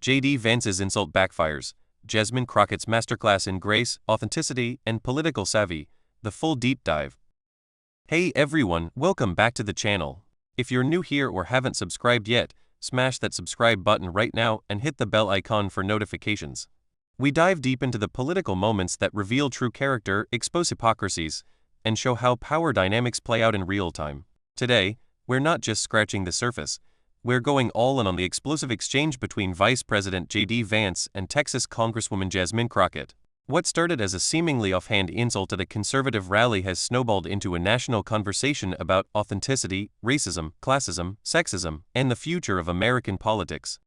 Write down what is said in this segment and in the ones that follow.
JD Vance's insult backfires, Jasmine Crockett's masterclass in grace, authenticity, and political savvy, the full deep dive. Hey everyone, welcome back to the channel. If you're new here or haven't subscribed yet, smash that subscribe button right now and hit the bell icon for notifications. We dive deep into the political moments that reveal true character, expose hypocrisies, and show how power dynamics play out in real time. Today, we're not just scratching the surface. We're going all in on the explosive exchange between Vice President JD Vance and Texas Congresswoman Jasmine Crockett. What started as a seemingly offhand insult at a conservative rally has snowballed into a national conversation about authenticity, racism, classism, sexism, and the future of American politics.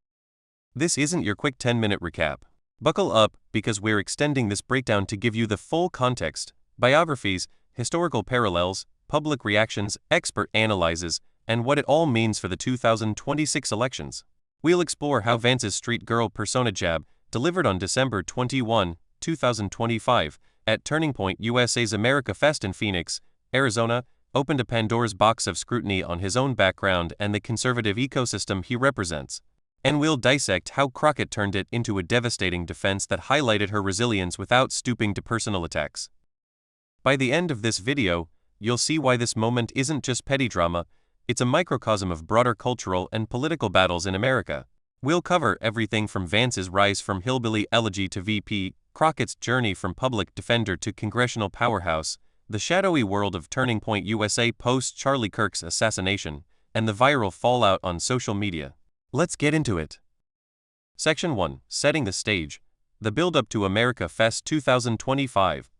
This isn't your quick 10-minute recap. Buckle up, because we're extending this breakdown to give you the full context, biographies, historical parallels, public reactions, expert analyses, and what it all means for the 2026 elections. We'll explore how Vance's street girl persona jab, delivered on December 21, 2025, at Turning Point USA's America Fest in Phoenix, Arizona, opened a Pandora's box of scrutiny on his own background and the conservative ecosystem he represents. And we'll dissect how Crockett turned it into a devastating defense that highlighted her resilience without stooping to personal attacks. By the end of this video, you'll see why this moment isn't just petty drama, it's a microcosm of broader cultural and political battles in America. We'll cover everything from Vance's rise from hillbilly elegy to VP, Crockett's journey from public defender to congressional powerhouse, the shadowy world of Turning Point USA post Charlie Kirk's assassination, and the viral fallout on social media. Let's get into it. Section 1. Setting the stage. The build-up to America Fest 2025.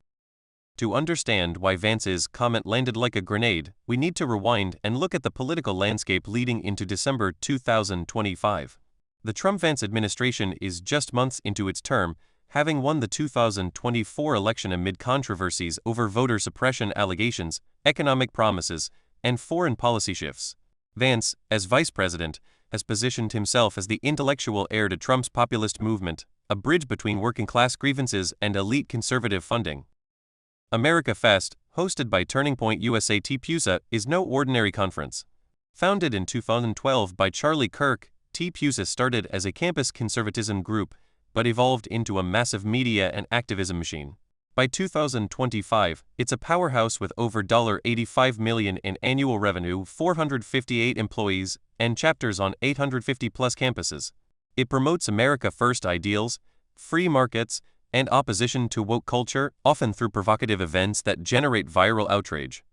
To understand why Vance's comment landed like a grenade, we need to rewind and look at the political landscape leading into December 2025. The Trump-Vance administration is just months into its term, having won the 2024 election amid controversies over voter suppression allegations, economic promises, and foreign policy shifts. Vance, as vice president, has positioned himself as the intellectual heir to Trump's populist movement, a bridge between working-class grievances and elite conservative funding. America Fest, hosted by Turning Point USA NEWSXUSA, is no ordinary conference. Founded in 2012 by Charlie Kirk, NEWSXUSA started as a campus conservatism group, but evolved into a massive media and activism machine. By 2025, it's a powerhouse with over $85 million in annual revenue, 458 employees, and chapters on 850-plus campuses. It promotes America First ideals, free markets, and opposition to woke culture, often through provocative events that generate viral outrage.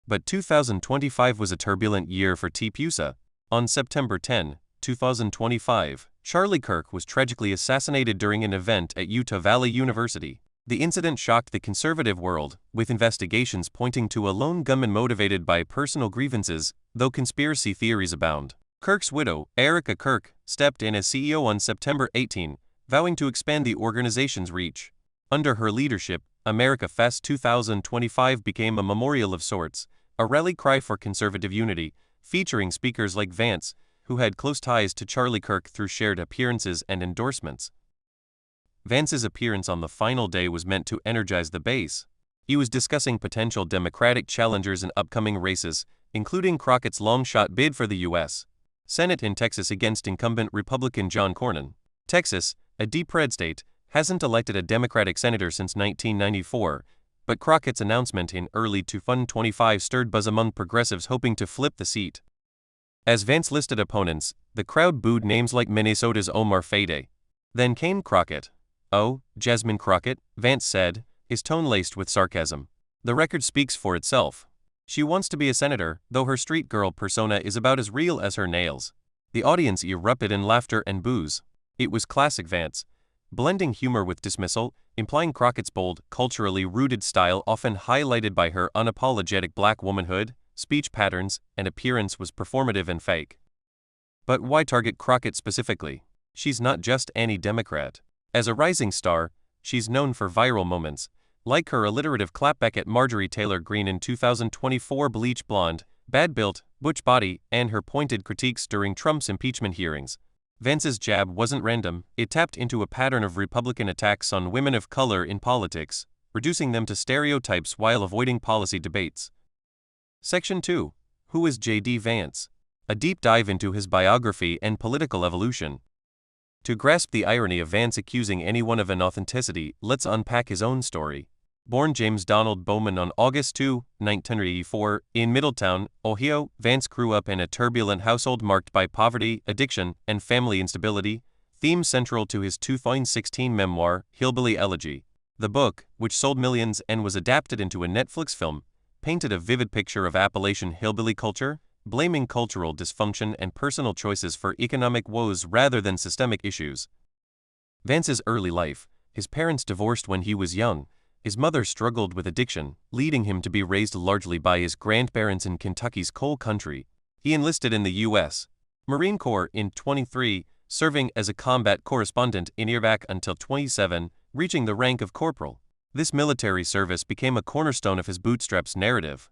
But 2025 was a turbulent year for NEWSXUSA. On September 10, 2025, Charlie Kirk was tragically assassinated during an event at Utah Valley University. The incident shocked the conservative world, with investigations pointing to a lone gunman motivated by personal grievances, though conspiracy theories abound. Kirk's widow, Erica Kirk, stepped in as CEO on September 18, vowing to expand the organization's reach. Under her leadership, America Fest 2025 became a memorial of sorts, a rally cry for conservative unity, featuring speakers like Vance, who had close ties to Charlie Kirk through shared appearances and endorsements. Vance's appearance on the final day was meant to energize the base. He was discussing potential Democratic challengers in upcoming races, including Crockett's long-shot bid for the U.S. Senate in Texas against incumbent Republican John Cornyn. Texas, a deep red state, hasn't elected a Democratic senator since 1994, but Crockett's announcement in early 2025 stirred buzz among progressives hoping to flip the seat. As Vance listed opponents, the crowd booed names like Minnesota's Omar Fayday. Then came Crockett. "Oh, Jasmine Crockett," Vance said, his tone laced with sarcasm. The record speaks for itself. She wants to be a senator, though her street girl persona is about as real as her nails. The audience erupted in laughter and boos. It was classic Vance, blending humor with dismissal, implying Crockett's bold, culturally rooted style, often highlighted by her unapologetic black womanhood, speech patterns, and appearance, was performative and fake. But why target Crockett specifically? She's not just any Democrat. As a rising star, she's known for viral moments, like her alliterative clapback at Marjorie Taylor Greene in 2024 Bleach Blonde, bad-built, butch body, and her pointed critiques during Trump's impeachment hearings. Vance's jab wasn't random, it tapped into a pattern of Republican attacks on women of color in politics, reducing them to stereotypes while avoiding policy debates. Section 2. Who is JD Vance? A deep dive into his biography and political evolution. To grasp the irony of Vance accusing anyone of inauthenticity, let's unpack his own story. Born James Donald Bowman on August 2, 1984, in Middletown, Ohio, Vance grew up in a turbulent household marked by poverty, addiction, and family instability, themes central to his 2016 memoir, Hillbilly Elegy. The book, which sold millions and was adapted into a Netflix film, painted a vivid picture of Appalachian hillbilly culture, blaming cultural dysfunction and personal choices for economic woes rather than systemic issues. Vance's early life: his parents divorced when he was young. His mother struggled with addiction, leading him to be raised largely by his grandparents in Kentucky's coal country. He enlisted in the U.S. Marine Corps in 23, serving as a combat correspondent in Iraq until 27, reaching the rank of corporal. This military service became a cornerstone of his bootstraps narrative.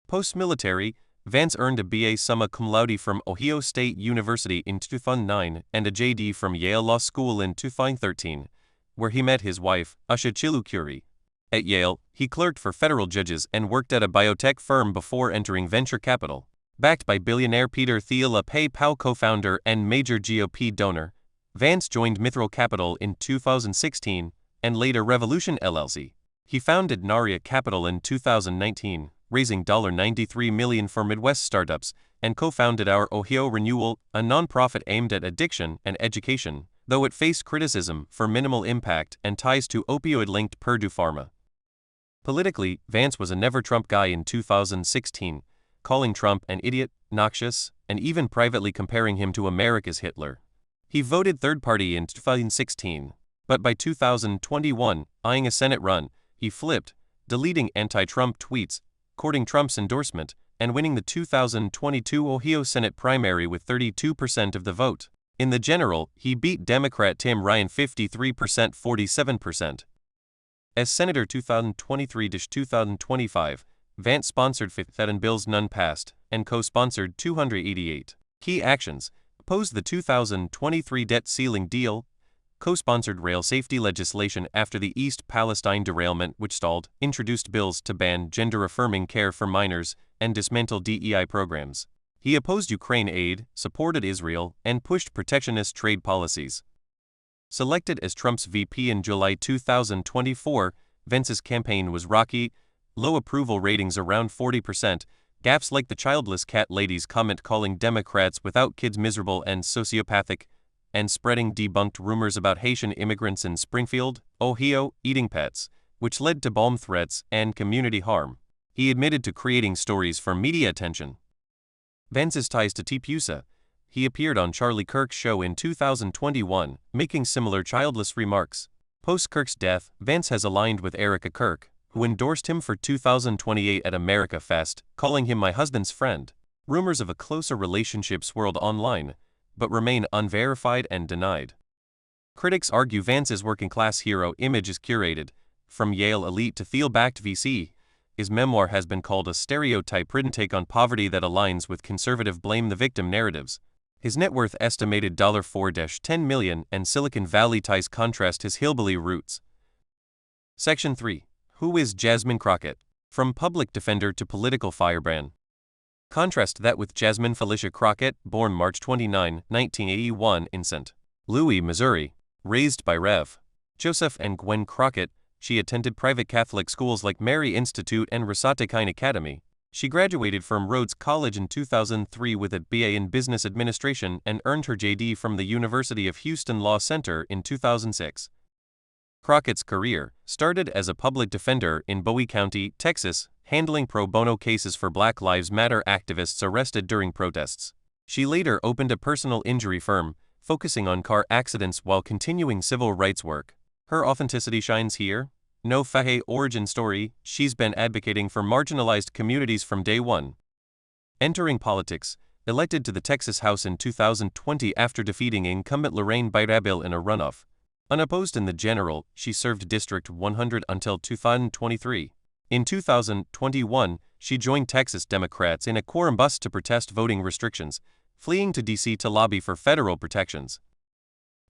Post-military, Vance earned a B.A. summa cum laude from Ohio State University in 2009 and a J.D. from Yale Law School in 2013, where he met his wife, Asha Chilukuri. At Yale, he clerked for federal judges and worked at a biotech firm before entering venture capital. Backed by billionaire Peter Thiel, a PayPal co-founder and major GOP donor, Vance joined Mithril Capital in 2016 and later Revolution LLC. He founded Naria Capital in 2019, raising $93 million for Midwest startups, and co-founded Our Ohio Renewal, a nonprofit aimed at addiction and education, though it faced criticism for minimal impact and ties to opioid-linked Purdue Pharma. Politically, Vance was a never-Trump guy in 2016, calling Trump an idiot, noxious, and even privately comparing him to America's Hitler. He voted third party in 2016, but by 2021, eyeing a Senate run, he flipped, deleting anti-Trump tweets, courting Trump's endorsement, and winning the 2022 Ohio Senate primary with 32% of the vote. In the general, he beat Democrat Tim Ryan 53%-47%. As Senator 2023-2025, Vance sponsored 57 bills, none passed, and co-sponsored 288. Key actions: opposed the 2023 debt ceiling deal, co-sponsored rail safety legislation after the East Palestine derailment which stalled, introduced bills to ban gender-affirming care for minors, and dismantle DEI programs. He opposed Ukraine aid, supported Israel, and pushed protectionist trade policies. Selected as Trump's VP in July 2024, Vance's campaign was rocky, low approval ratings around 40%, gaffes like the childless cat lady's comment calling Democrats without kids miserable and sociopathic, and spreading debunked rumors about Haitian immigrants in Springfield, Ohio, eating pets, which led to bomb threats and community harm. He admitted to creating stories for media attention. Vance's ties to NEWSXUSA: he appeared on Charlie Kirk's show in 2021, making similar childless remarks. Post Kirk's death, Vance has aligned with Erica Kirk, who endorsed him for 2028 at America Fest, calling him "my husband's friend." Rumors of a closer relationship swirled online, but remain unverified and denied. Critics argue Vance's working-class hero image is curated. From Yale elite to Thiel-backed VC, his memoir has been called a stereotype-ridden take on poverty that aligns with conservative blame-the-victim narratives. His net worth estimated $4-10 million, and Silicon Valley ties contrast his hillbilly roots. Section 3. Who is Jasmine Crockett? From public defender to political firebrand. Contrast that with Jasmine Felicia Crockett, born March 29, 1981 in St. Louis, Missouri. Raised by Rev. Joseph and Gwen Crockett, she attended private Catholic schools like Mary Institute and Rosattekine Academy. She graduated from Rhodes College in 2003 with a BA in Business Administration and earned her JD from the University of Houston Law Center in 2006. Crockett's career started as a public defender in Bowie County, Texas, handling pro bono cases for Black Lives Matter activists arrested during protests. She later opened a personal injury firm, focusing on car accidents while continuing civil rights work. Her authenticity shines here. No Fahe origin story, she's been advocating for marginalized communities from day one. Entering politics, elected to the Texas House in 2020 after defeating incumbent Lorraine Birabil in a runoff. Unopposed in the general, she served District 100 until 2023. In 2021, she joined Texas Democrats in a quorum bust to protest voting restrictions, fleeing to D.C. to lobby for federal protections.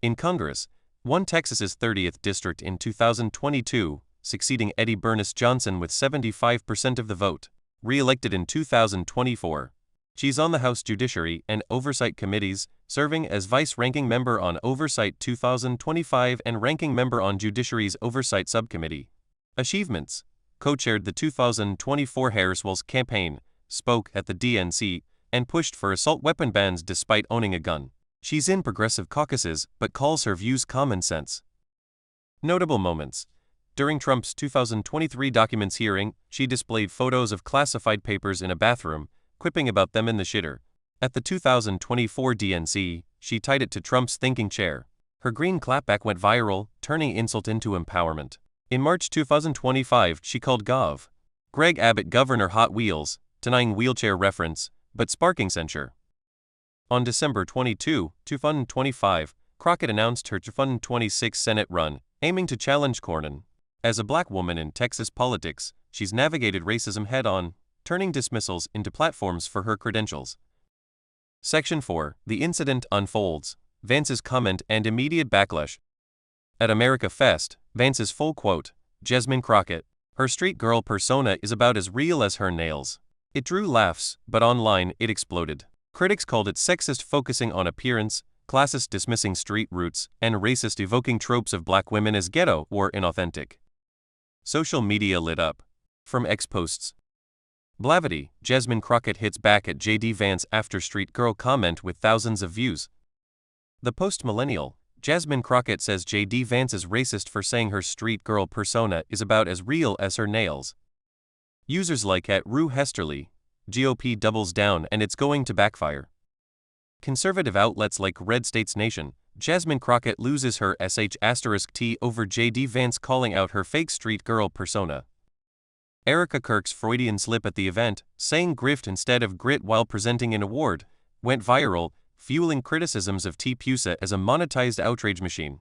In Congress, won Texas's 30th district in 2022, succeeding Eddie Bernice Johnson with 75% of the vote. Re-elected in 2024. She's on the House Judiciary and Oversight Committees, serving as Vice-Ranking Member on Oversight 2025 and Ranking Member on Judiciary's Oversight Subcommittee. Achievements: co-chaired the 2024 Harriswell's campaign, spoke at the DNC, and pushed for assault weapon bans despite owning a gun. She's in progressive caucuses but calls her views common sense. Notable moments: during Trump's 2023 documents hearing, she displayed photos of classified papers in a bathroom, quipping about them in the shitter. At the 2024 DNC, she tied it to Trump's thinking chair. Her green clapback went viral, turning insult into empowerment. In March 2025, she called Gov. Greg Abbott Governor Hot Wheels, denying wheelchair reference, but sparking censure. On December 22, 2025, Crockett announced her 2026 Senate run, aiming to challenge Cornyn. As a black woman in Texas politics, she's navigated racism head-on, turning dismissals into platforms for her credentials. Section 4. The incident unfolds. Vance's comment and immediate backlash. At America Fest, Vance's full quote, Jasmine Crockett, her street girl persona is about as real as her nails. It drew laughs, but online it exploded. Critics called it sexist, focusing on appearance, classist, dismissing street roots, and racist, evoking tropes of black women as ghetto or inauthentic. Social media lit up. From X posts. Blavity, Jasmine Crockett hits back at JD Vance after street girl comment with thousands of views. The post-millennial, Jasmine Crockett says JD Vance is racist for saying her street girl persona is about as real as her nails. Users like @Rue Hesterly, GOP doubles down and it's going to backfire. Conservative outlets like Red States Nation, Jasmine Crockett loses her sh*t over JD Vance calling out her fake street girl persona. Erica Kirk's Freudian slip at the event, saying grift instead of grit while presenting an award, went viral, fueling criticisms of NEWSXUSA as a monetized outrage machine.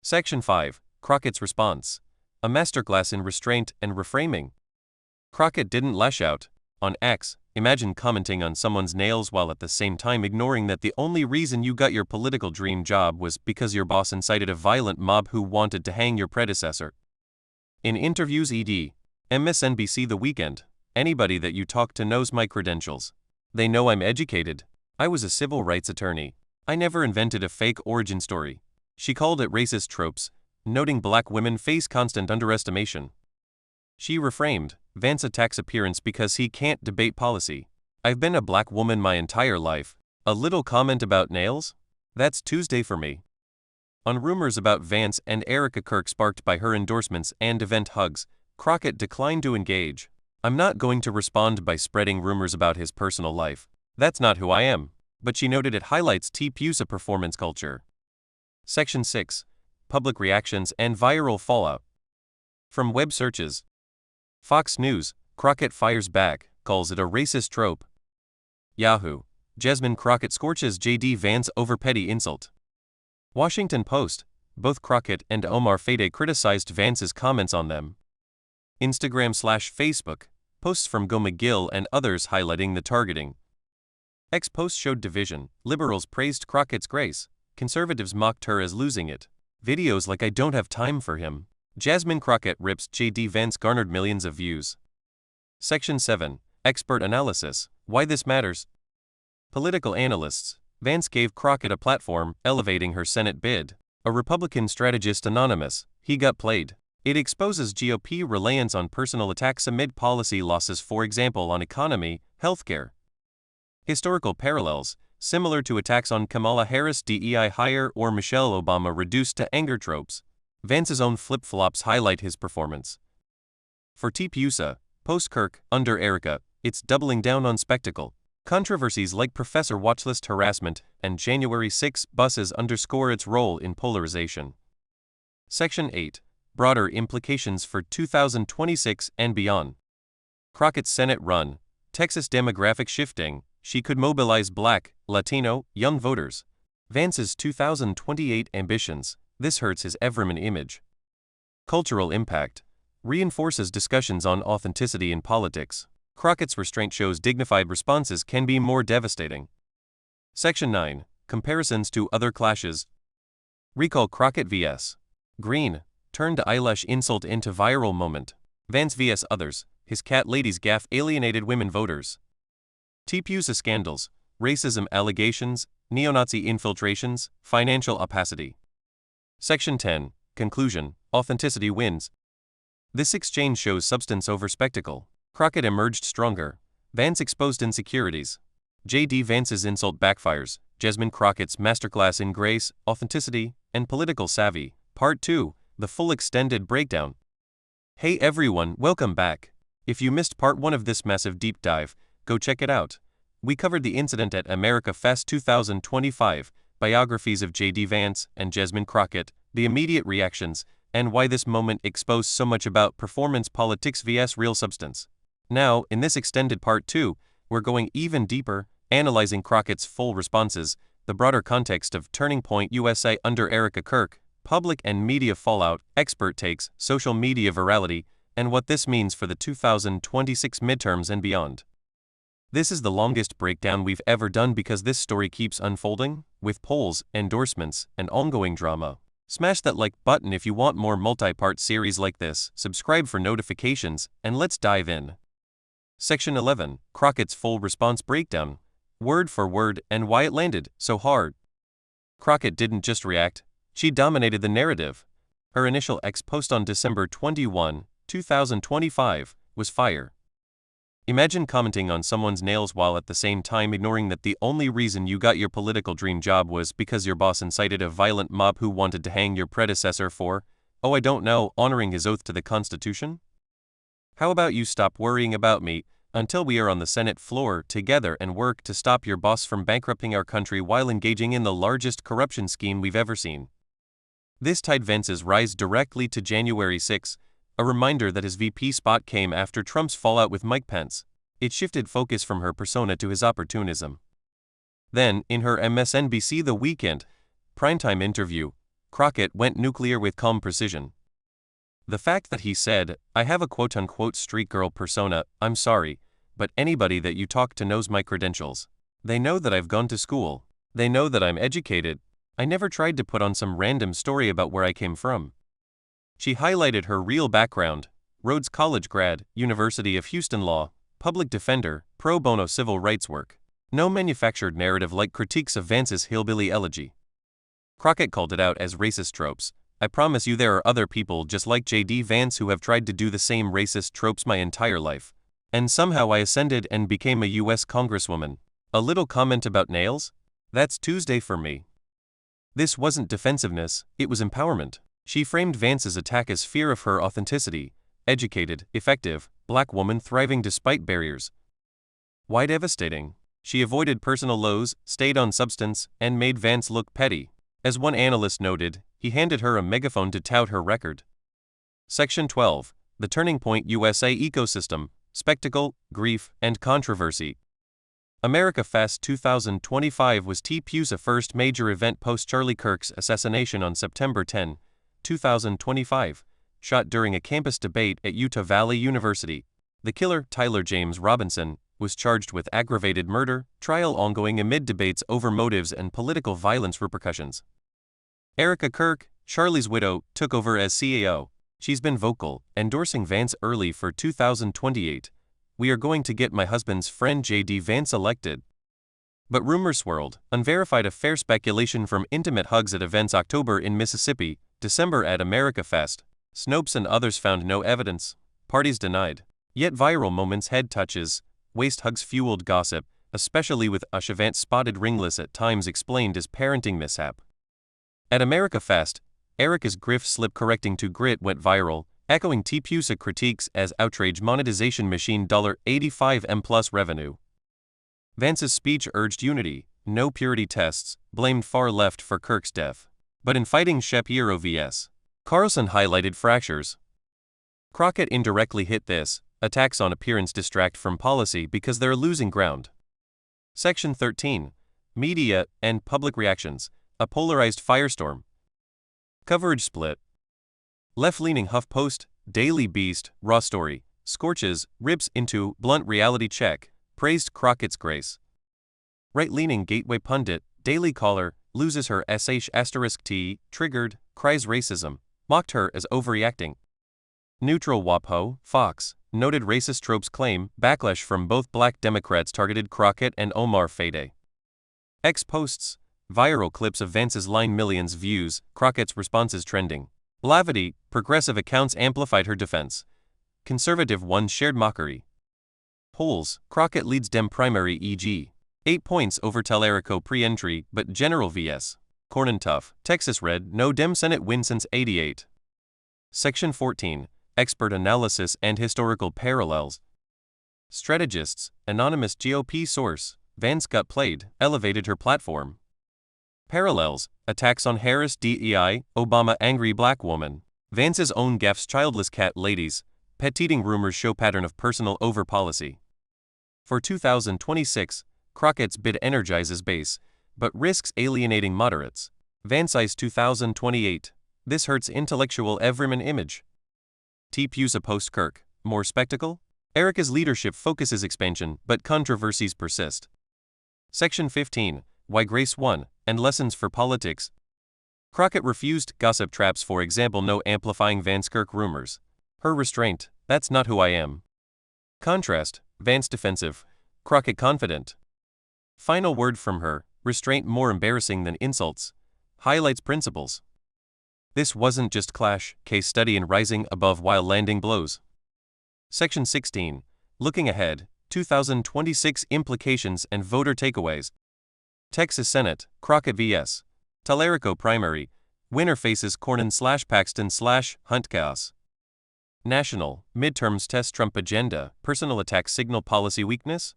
Section 5. Crockett's response. A masterclass in restraint and reframing. Crockett didn't lash out. On X, imagine commenting on someone's nails while at the same time ignoring that the only reason you got your political dream job was because your boss incited a violent mob who wanted to hang your predecessor. In interviews MSNBC The Weekend, anybody that you talk to knows my credentials. They know I'm educated. I was a civil rights attorney. I never invented a fake origin story. She called it racist tropes, noting black women face constant underestimation. She reframed, Vance attacks appearance because he can't debate policy. I've been a black woman my entire life. A little comment about nails? That's Tuesday for me. On rumors about Vance and Erica Kirk sparked by her endorsements and event hugs, Crockett declined to engage. I'm not going to respond by spreading rumors about his personal life. That's not who I am. But she noted it highlights NEWSXUSA performance culture. Section 6. Public reactions and viral fallout. From web searches. Fox News, Crockett fires back, calls it a racist trope. Yahoo! Jasmine Crockett scorches JD Vance over petty insult. Washington Post, both Crockett and Omar Fayed criticized Vance's comments on them. Instagram/Facebook, posts from Go McGill and others highlighting the targeting. X post showed division, liberals praised Crockett's grace, conservatives mocked her as losing it. Videos like I don't have time for him. Jasmine Crockett rips JD Vance garnered millions of views. Section 7. Expert analysis, why this matters. Political analysts, Vance gave Crockett a platform, elevating her Senate bid. A Republican strategist anonymous, he got played. It exposes GOP reliance on personal attacks amid policy losses, for example on economy, healthcare. Historical parallels, similar to attacks on Kamala Harris DEI hire or Michelle Obama reduced to anger tropes. Vance's own flip-flops highlight his performance. For NEWSXUSA, post-Kirk, under Erica, it's doubling down on spectacle. Controversies like Professor Watchlist harassment and January 6 buses underscore its role in polarization. Section 8. Broader implications for 2026 and beyond. Crockett's Senate run, Texas demographic shifting, she could mobilize Black, Latino, young voters. Vance's 2028 ambitions, this hurts his everyman image. Cultural impact, reinforces discussions on authenticity in politics. Crockett's restraint shows dignified responses can be more devastating. Section 9. Comparisons to other clashes. Recall Crockett vs. Green, turned eyelash insult into viral moment. Vance vs. others, his cat lady's gaffe alienated women voters. NEWSXUSA scandals, racism allegations, neo-Nazi infiltrations, financial opacity. Section 10. Conclusion. Authenticity wins. This exchange shows substance over spectacle. Crockett emerged stronger. Vance exposed insecurities. JD Vance's insult backfires. Jasmine Crockett's masterclass in grace, authenticity, and political savvy. Part 2. The full extended breakdown. Hey everyone, welcome back. If you missed part 1 of this massive deep dive, go check it out. We covered the incident at America Fest 2025, biographies of JD Vance and Jasmine Crockett, the immediate reactions, and why this moment exposed so much about performance politics vs real substance. Now, in this extended part 2, we're going even deeper, analyzing Crockett's full responses, the broader context of Turning Point USA under Erica Kirk, public and media fallout, expert takes, social media virality, and what this means for the 2026 midterms and beyond. This is the longest breakdown we've ever done because this story keeps unfolding, with polls, endorsements, and ongoing drama. Smash that like button if you want more multi-part series like this, subscribe for notifications, and let's dive in. Section 11. Crockett's full response breakdown. Word for word and why it landed so hard. Crockett didn't just react, she dominated the narrative. Her initial post on December 21, 2025, was fire. Imagine commenting on someone's nails while at the same time ignoring that the only reason you got your political dream job was because your boss incited a violent mob who wanted to hang your predecessor for, oh I don't know, honoring his oath to the Constitution? How about you stop worrying about me until we are on the Senate floor together and work to stop your boss from bankrupting our country while engaging in the largest corruption scheme we've ever seen? This tied Vance's rise directly to January 6, a reminder that his VP spot came after Trump's fallout with Mike Pence. It shifted focus from her persona to his opportunism. Then, in her MSNBC The Weekend primetime interview, Crockett went nuclear with calm precision. The fact that he said, "I have a quote-unquote street girl persona, I'm sorry, but anybody that you talk to knows my credentials. They know that I've gone to school. They know that I'm educated. I never tried to put on some random story about where I came from." She highlighted her real background: Rhodes College grad, University of Houston law, public defender, pro bono civil rights work. No manufactured narrative like critiques of Vance's hillbilly elegy. Crockett called it out as racist tropes. I promise you there are other people just like JD Vance who have tried to do the same racist tropes my entire life. And somehow I ascended and became a US Congresswoman. A little comment about nails? That's Tuesday for me. This wasn't defensiveness, it was empowerment. She framed Vance's attack as fear of her authenticity, educated, effective, black woman thriving despite barriers. Why devastating? She avoided personal lows, stayed on substance, and made Vance look petty. As one analyst noted, he handed her a megaphone to tout her record. Section 12. The Turning Point USA ecosystem, spectacle, grief, and controversy. America Fest 2025 was NEWSXUSA's first major event post Charlie Kirk's assassination on September 10, 2025, shot during a campus debate at Utah Valley University. The killer, Tyler James Robinson, was charged with aggravated murder, trial ongoing amid debates over motives and political violence repercussions. Erica Kirk, Charlie's widow, took over as CAO. She's been vocal, endorsing Vance early for 2028. "We are going to get my husband's friend JD Vance elected." But rumors swirled, unverified affair speculation from intimate hugs at events October in Mississippi, December at America Fest. Snopes and others found no evidence. Parties denied. Yet viral moments, head touches, waist hugs fueled gossip, especially with Usha Vance spotted ringless at times explained as parenting mishap. At America Fest, Erica's griff slip correcting to grit went viral, echoing NEWSXUSA critiques as outrage monetization machine $85M plus revenue. Vance's speech urged unity, no purity tests, blamed far left for Kirk's death. But in fighting Shapiro vs. Carlson highlighted fractures. Crockett indirectly hit this: attacks on appearance distract from policy because they're losing ground. Section 13. Media and public reactions, a polarized firestorm. Coverage split. Left-leaning HuffPost, Daily Beast, Raw Story, scorches, rips into, blunt reality check, praised Crockett's grace. Right-leaning Gateway Pundit, Daily Caller, loses her sh*t, triggered, cries racism, mocked her as overreacting. Neutral WAPO, Fox, noted racist tropes claim, backlash from both black Democrats targeted Crockett and Omar Fayday. X posts, viral clips of Vance's line millions views, Crockett's responses trending. Blavity, progressive accounts amplified her defense. Conservative ones shared mockery. Polls, Crockett leads Dem primary e.g. 8 points over Tallarico pre-entry, but General vs. Cornyn tough, Texas red, no Dem Senate win since 88. Section 14, expert analysis and historical parallels. Strategists, anonymous GOP source, Vance got played, elevated her platform. Parallels, attacks on Harris DEI, Obama angry black woman. Vance's own gaffes childless cat ladies, pet eating rumors show pattern of personal over policy. For 2026, Crockett's bid energizes base, but risks alienating moderates. Vance eyes 2028, this hurts intellectual everyman image. NEWSXUSA post-Kirk, more spectacle? Erica's leadership focuses expansion, but controversies persist. Section 15, Why Grace Won, and Lessons for Politics. Crockett refused gossip traps, for example, no amplifying Vance-Kirk rumors. Her restraint, that's not who I am. Contrast, Vance defensive, Crockett confident. Final word from her, restraint more embarrassing than insults. Highlights principles. This wasn't just clash, case study in rising above while landing blows. Section 16, Looking Ahead, 2026 Implications and Voter Takeaways. Texas Senate, Crockett vs. Tallarico primary, winner faces Cornyn/Paxton/Hunt chaos. National, midterms test Trump agenda, personal attacks signal policy weakness?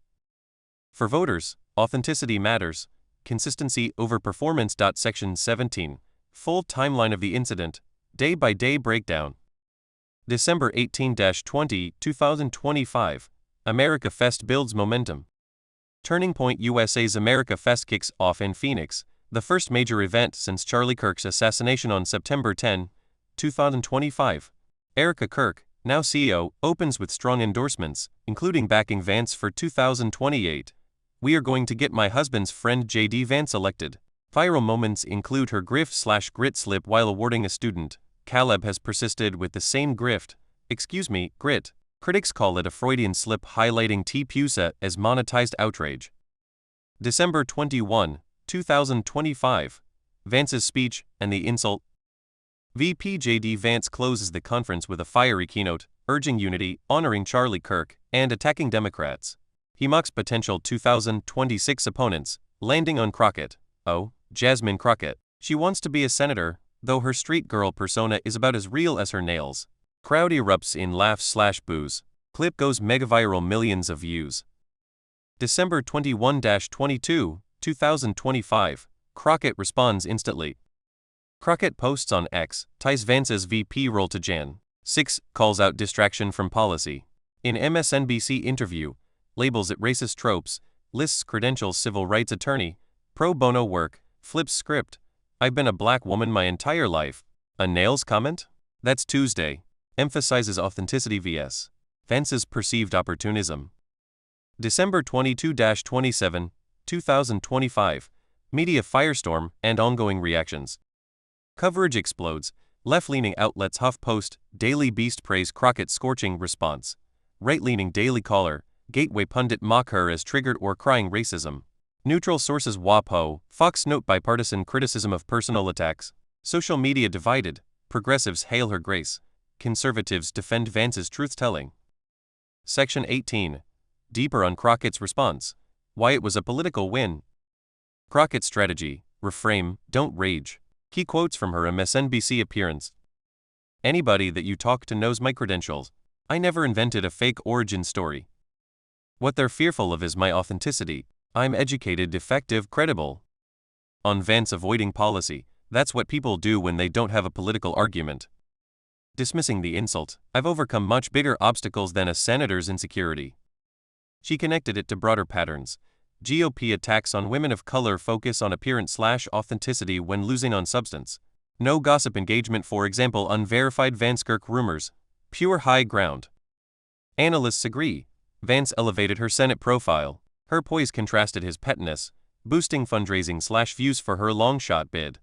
For voters, authenticity matters, consistency over performance. Section 17, Full timeline of the incident, day-by-day breakdown. December 18-20, 2025, America Fest builds momentum. Turning Point USA's America Fest kicks off in Phoenix, the first major event since Charlie Kirk's assassination on September 10, 2025. Erica Kirk, now CEO, opens with strong endorsements, including backing Vance for 2028. We are going to get my husband's friend JD Vance elected. Viral moments include her grift/grit slip while awarding a student. Caleb has persisted with the same grit. Critics call it a Freudian slip, highlighting NEWSXUSA as monetized outrage. December 21, 2025. Vance's speech and the insult. VP JD Vance closes the conference with a fiery keynote, urging unity, honoring Charlie Kirk, and attacking Democrats. He mocks potential 2026 opponents, landing on Crockett. Oh, Jasmine Crockett. She wants to be a senator, though her street girl persona is about as real as her nails. Crowd erupts in laughs/boos. Clip goes megaviral, millions of views. December 21-22, 2025. Crockett responds instantly. Crockett posts on X, ties Vance's VP role to Jan. 6, calls out distraction from policy. In MSNBC interview, labels it racist tropes, lists credentials civil rights attorney, pro bono work, flips script. I've been a black woman my entire life. A nails comment? That's Tuesday. Emphasizes authenticity vs. Vance's perceived opportunism. December 22-27, 2025. Media firestorm and ongoing reactions. Coverage explodes. Left-leaning outlets HuffPost, Daily Beast praise Crockett's scorching response. Right-leaning Daily Caller, Gateway pundit mock her as triggered or crying racism. Neutral sources WAPO, Fox note bipartisan criticism of personal attacks. Social media divided, progressives hail her grace. Conservatives defend Vance's truth-telling. Section 18. Deeper on Crockett's response. Why it was a political win. Crockett's strategy, reframe, don't rage. Key quotes from her MSNBC appearance. Anybody that you talk to knows my credentials. I never invented a fake origin story. What they're fearful of is my authenticity. I'm educated, effective, credible. On Vance avoiding policy, that's what people do when they don't have a political argument. Dismissing the insult, I've overcome much bigger obstacles than a senator's insecurity. She connected it to broader patterns. GOP attacks on women of color focus on appearance/authenticity when losing on substance. No gossip engagement, for example, unverified Vance-Kirk rumors. Pure high ground. Analysts agree. Vance elevated her Senate profile. Her poise contrasted his pettiness, boosting fundraising/views for her long-shot bid.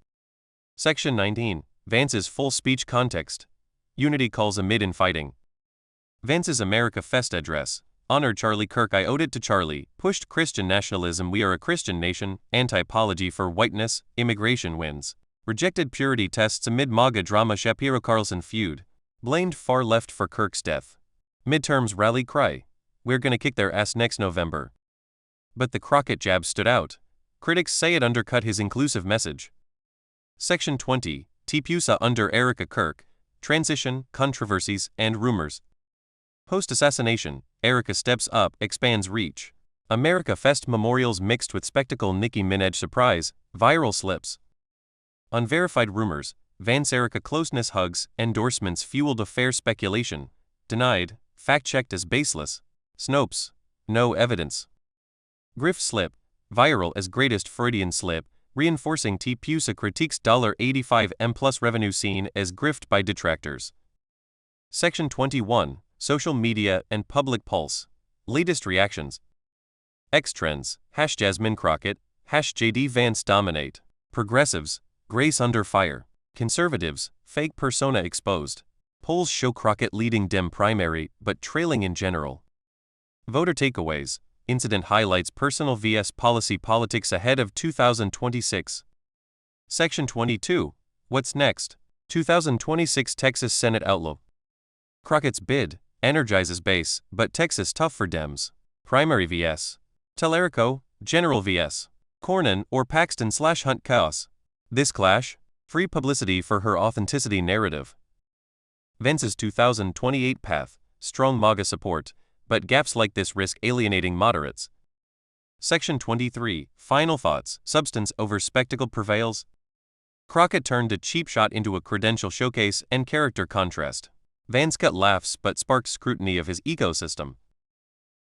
Section 19. Vance's full speech context. Unity calls amid infighting. Vance's America Fest address. Honored Charlie Kirk. I owed it to Charlie. Pushed Christian nationalism. We are a Christian nation. Anti-apology for whiteness. Immigration wins. Rejected purity tests amid MAGA drama. Shapiro-Carlson feud. Blamed far left for Kirk's death. Midterms rally cry. We're gonna kick their ass next November. But the Crockett jab stood out. Critics say it undercut his inclusive message. Section 20, NEWSXUSA under Erica Kirk. Transition, controversies, and rumors. Post-assassination, Erica steps up, expands reach. America Fest memorials mixed with spectacle. Nicki Minaj surprise, viral slips. Unverified rumors, Vance-Erica closeness. Hugs, endorsements fueled affair. Speculation, denied, fact-checked as baseless. Snopes, no evidence. Grift slip, viral as greatest Freudian slip, reinforcing NEWSXUSA critiques. $85M plus revenue seen as grift by detractors. Section 21, social media and public pulse. Latest reactions. X trends, #Jasmine Crockett, #JD Vance dominate. Progressives, Grace under fire. Conservatives, fake persona exposed. Polls show Crockett leading Dem primary but trailing in general. Voter takeaways, incident highlights personal vs policy politics ahead of 2026. Section 22, what's next? 2026 Texas Senate outlook. Crockett's bid energizes base, but Texas tough for Dems. Primary vs. Tellerico, general vs. Cornyn or Paxton/Hunt chaos. This clash? Free publicity for her authenticity narrative. Vance's 2028 path, strong MAGA support, but gaps like this risk alienating moderates. Section 23, final thoughts, substance over spectacle prevails. Crockett turned a cheap shot into a credential showcase and character contrast. Vance got laughs but sparks scrutiny of his ecosystem.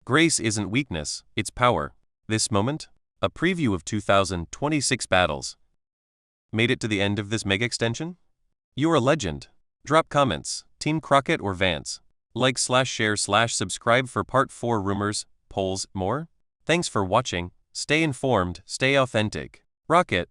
Grace isn't weakness, it's power. This moment? A preview of 2026 battles. Made it to the end of this mega extension? You're a legend. Drop comments, Team Crockett or Vance. Like/share/subscribe for part 4 rumors, polls, more. Thanks for watching, stay informed, stay authentic. Rocket.